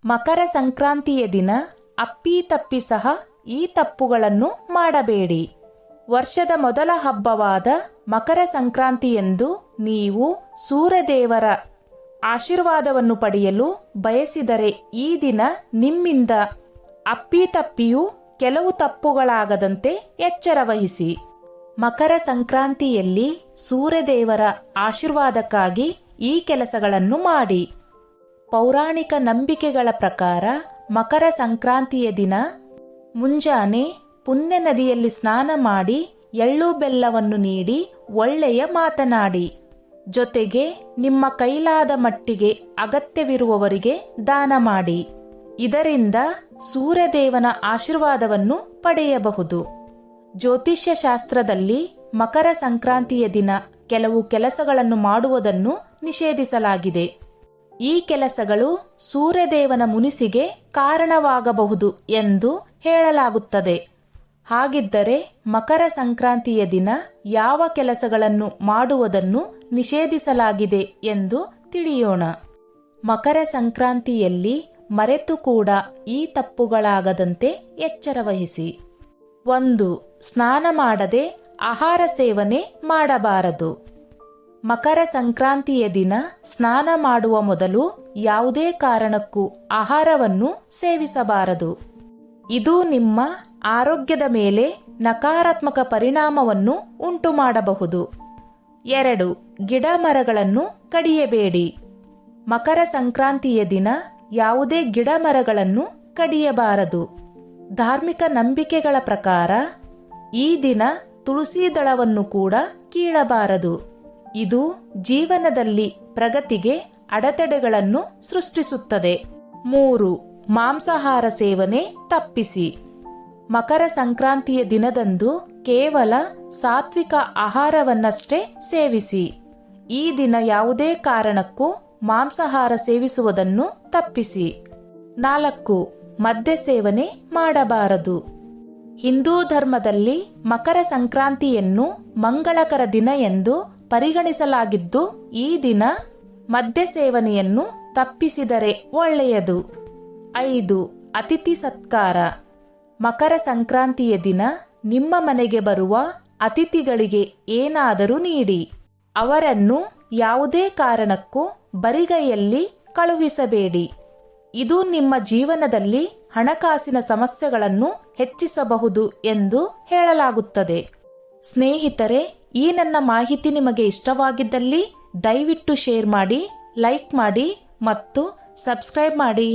ಮಕರ ಸಂಕ್ರಾಂತಿಯ ದಿನ ಅಪ್ಪಿತಪ್ಪಿ ಸಹ ಈ ತಪ್ಪುಗಳನ್ನು ಮಾಡಬೇಡಿ. ವರ್ಷದ ಮೊದಲ ಹಬ್ಬವಾದ ಮಕರ ಸಂಕ್ರಾಂತಿಯಂದು ನೀವು ಸೂರ್ಯದೇವರ ಆಶೀರ್ವಾದವನ್ನು ಪಡೆಯಲು ಬಯಸಿದರೆ ಈ ದಿನ ನಿಮ್ಮಿಂದ ಅಪ್ಪಿತಪ್ಪಿಯೂ ಕೆಲವು ತಪ್ಪುಗಳಾಗದಂತೆ ಎಚ್ಚರ ವಹಿಸಿ. ಮಕರ ಸಂಕ್ರಾಂತಿಯಲ್ಲಿ ಸೂರ್ಯದೇವರ ಆಶೀರ್ವಾದಕ್ಕಾಗಿ ಈ ಕೆಲಸಗಳನ್ನು ಮಾಡಿ. ಪೌರಾಣಿಕ ನಂಬಿಕೆಗಳ ಪ್ರಕಾರ ಮಕರ ಸಂಕ್ರಾಂತಿಯ ದಿನ ಮುಂಜಾನೆ ಪುಣ್ಯ ನದಿಯಲ್ಲಿ ಸ್ನಾನ ಮಾಡಿ ಎಳ್ಳು ಬೆಲ್ಲವನ್ನು ನೀಡಿ ಒಳ್ಳೆಯ ಮಾತನಾಡಿ. ಜೊತೆಗೆ ನಿಮ್ಮ ಕೈಲಾದ ಮಟ್ಟಿಗೆ ಅಗತ್ಯವಿರುವವರಿಗೆ ದಾನ ಮಾಡಿ. ಇದರಿಂದ ಸೂರ್ಯದೇವನ ಆಶೀರ್ವಾದವನ್ನು ಪಡೆಯಬಹುದು. ಜ್ಯೋತಿಷ್ಯ ಶಾಸ್ತ್ರದಲ್ಲಿ ಮಕರ ಸಂಕ್ರಾಂತಿಯ ದಿನ ಕೆಲವು ಕೆಲಸಗಳನ್ನು ಮಾಡುವುದನ್ನು ನಿಷೇಧಿಸಲಾಗಿದೆ. ಈ ಕೆಲಸಗಳು ಸೂರ್ಯದೇವನ ಮುನಿಸಿಗೆ ಕಾರಣವಾಗಬಹುದು ಎಂದು ಹೇಳಲಾಗುತ್ತದೆ. ಹಾಗಿದ್ದರೆ ಮಕರ ಸಂಕ್ರಾಂತಿಯ ದಿನ ಯಾವ ಕೆಲಸಗಳನ್ನು ಮಾಡುವುದನ್ನು ನಿಷೇಧಿಸಲಾಗಿದೆ ಎಂದು ತಿಳಿಯೋಣ. ಮಕರ ಸಂಕ್ರಾಂತಿಯಲ್ಲಿ ಮರೆತು ಕೂಡ ಈ ತಪ್ಪುಗಳಾಗದಂತೆ ಎಚ್ಚರವಹಿಸಿ. 1. ಸ್ನಾನ ಮಾಡದೆ ಆಹಾರ ಸೇವನೆ ಮಾಡಬಾರದು. ಮಕರ ಸಂಕ್ರಾಂತಿಯ ದಿನ ಸ್ನಾನ ಮಾಡುವ ಮೊದಲು ಯಾವುದೇ ಕಾರಣಕ್ಕೂ ಆಹಾರವನ್ನು ಸೇವಿಸಬಾರದು. ಇದು ನಿಮ್ಮ ಆರೋಗ್ಯದ ಮೇಲೆ ನಕಾರಾತ್ಮಕ ಪರಿಣಾಮವನ್ನು ಉಂಟು ಮಾಡಬಹುದು. 2. ಗಿಡ ಮರಗಳನ್ನು ಕಡಿಯಬೇಡಿ. ಮಕರ ಸಂಕ್ರಾಂತಿಯ ದಿನ ಯಾವುದೇ ಗಿಡ ಮರಗಳನ್ನು ಕಡಿಯಬಾರದು. ಧಾರ್ಮಿಕ ನಂಬಿಕೆಗಳ ಪ್ರಕಾರ ಈ ದಿನ ತುಳಸಿ ದಳವನ್ನು ಕೂಡ ಕೀಳಬಾರದು. ಇದು ಜೀವನದಲ್ಲಿ ಪ್ರಗತಿಗೆ ಅಡೆತಡೆಗಳನ್ನು ಸೃಷ್ಟಿಸುತ್ತದೆ. 3. ಮಾಂಸಾಹಾರ ಸೇವನೆ ತಪ್ಪಿಸಿ. ಮಕರ ಸಂಕ್ರಾಂತಿಯ ದಿನದಂದು ಕೇವಲ ಸಾತ್ವಿಕ ಆಹಾರವನ್ನಷ್ಟೇ ಸೇವಿಸಿ. ಈ ದಿನ ಯಾವುದೇ ಕಾರಣಕ್ಕೂ ಮಾಂಸಾಹಾರ ಸೇವಿಸುವುದನ್ನು ತಪ್ಪಿಸಿ. 4. ಮದ್ಯ ಸೇವನೆ ಮಾಡಬಾರದು. ಹಿಂದೂ ಧರ್ಮದಲ್ಲಿ ಮಕರ ಸಂಕ್ರಾಂತಿಯನ್ನು ಮಂಗಳಕರ ದಿನ ಎಂದು ಪರಿಗಣಿಸಲಾಗಿದ್ದು ಈ ದಿನ ಮದ್ಯ ಸೇವನೆಯನ್ನು ತಪ್ಪಿಸಿದರೆ ಒಳ್ಳೆಯದು. 5. ಅತಿಥಿ ಸತ್ಕಾರ. ಮಕರ ಸಂಕ್ರಾಂತಿಯ ದಿನ ನಿಮ್ಮ ಮನೆಗೆ ಬರುವ ಅತಿಥಿಗಳಿಗೆ ಏನಾದರೂ ನೀಡಿ. ಅವರನ್ನು ಯಾವುದೇ ಕಾರಣಕ್ಕೂ ಬರಿಗೈಯಲ್ಲಿ ಕಳುಹಿಸಬೇಡಿ. ಇದು ನಿಮ್ಮ ಜೀವನದಲ್ಲಿ ಹಣಕಾಸಿನ ಸಮಸ್ಯೆಗಳನ್ನು ಹೆಚ್ಚಿಸಬಹುದು ಎಂದು ಹೇಳಲಾಗುತ್ತದೆ. ಸ್ನೇಹಿತರೆ, ಈ ನನ್ನ ಮಾಹಿತಿ ನಿಮಗೆ ಇಷ್ಟವಾಗಿದ್ದಲ್ಲಿ ದಯವಿಟ್ಟು ಶೇರ್ ಮಾಡಿ, ಲೈಕ್ ಮಾಡಿ ಮತ್ತು ಸಬ್ಸ್ಕ್ರೈಬ್ ಮಾಡಿ.